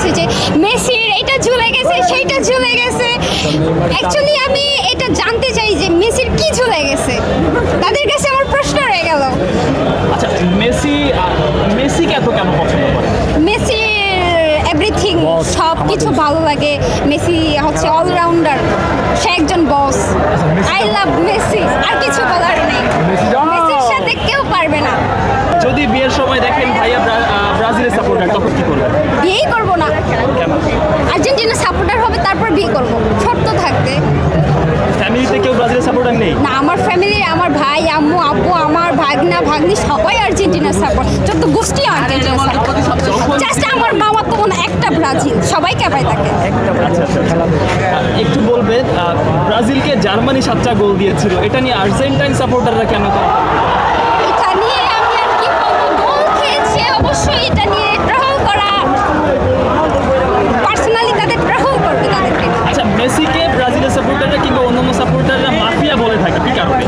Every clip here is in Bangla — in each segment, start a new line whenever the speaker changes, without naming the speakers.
বলছে যে মেসির এটা ঝুলে গেছে সেইটা ঝুলে গেছে। অ্যাকচুয়ালি আমি এটা জানতে চাই যে মেসির কি ঝুলে গেছে, তাদের কাছে আমার প্রশ্ন রয়ে গেল।
আচ্ছা, মেসিকে এত কেন পছন্দ করে?
মেসির এভরিথিং সব কিছু ভালো লাগে। মেসি হচ্ছে অলরাউন্ডার, সে একজন বস। আই লাভ মেসি, আর কিছু বলার নেই। মেসির সাথে কেউ পারবে না।
যদি বিয়ের সময় দেখেন ভাইয়া ব্রাজিলের সাপোর্টার, তখন কি করবেন?
বিয়েই করবো না,
কেন?
আর্জেন্টিনা সাপোর্টার হবে তারপর বিয়ে করবো, ছোট্ট থাকতে।
ফ্যামিলিতে কেউ ব্রাজিলের সাপোর্টার নেই?
না, আমার ফ্যামিলির, আমার ভাই, আম্মু, আব্বু, আমার ভাগনা ভাগ্নি সবাই আর্জেন্টিনার সাপোর্ট, যত গোষ্ঠী আর্জেন্টিনা সাপোর্ট। জাস্ট আমার মামা তো মনে একটা ব্রাজিল, সবাই কেবাই থাকে।
আচ্ছা আচ্ছা, একটু বলবেন, ব্রাজিলকে জার্মানি 7টা গোল দিয়েছিল, এটা নিয়ে আর্জেন্টাইন সাপোর্টাররা কেন করে?
এটা নিয়ে আমি আর কি বলবো, গোল খেয়েছে অবশ্যই, এটা নিয়ে ট্রাভেল করা পার্সোনালি তাদের ট্রাভেল করবে তাদেরকে।
আচ্ছা, মেসিকে ব্রাজিলের সাপোর্টাররা কিংবা অন্যান্য সাপোর্টাররা মাফিয়া বলে থাকে, কি কারণে?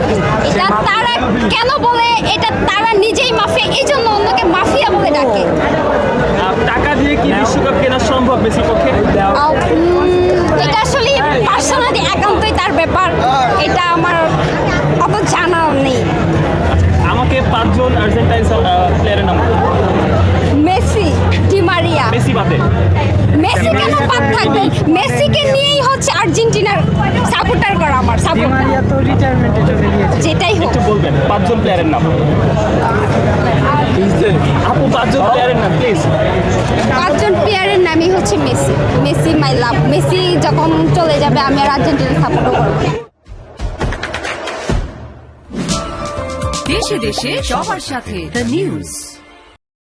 এটা তারা কেন বলে, এটা তারা নিজেই মাফিয়া, এই জন্য অন্যকে মাফিয়া বলে ডাকে।
টাকা দিয়ে কি বিশ্বকাপ কেনা সম্ভব মেসির পক্ষে?
এটা আসলে পার্সোনালি একান্তই তার ব্যাপার, এটা আমার অত জানা নেই।
আমাকে 5 জন আর্জেন্টাইন প্লেয়ারের নাম বলুন।
Messi, Di Maria.
মেসি বাদে?
মেসি কেন বাদ থাকবে? মেসিকে নিয়েই হচ্ছে আর্জেন্টিনার সাপোর্টার করা আমার সাপোর্ট।
মারিয়া তো রিটায়ারমেন্টে চলে গিয়েছে।
যেটাই হোক,
একটু বলবেন 5 জন প্লেয়ারের নাম। আপু 5 জন প্লেয়ারের নাম প্লিজ।
5 জন প্লেয়ারের নামই হচ্ছে মেসি। মেসি মাই লাভ। মেসি যখন চলে যাবে আমি আর আর্জেন্টিনার সাপোর্ট করবো।
দেশে দেশে সবার সাথে দ্য নিউজ।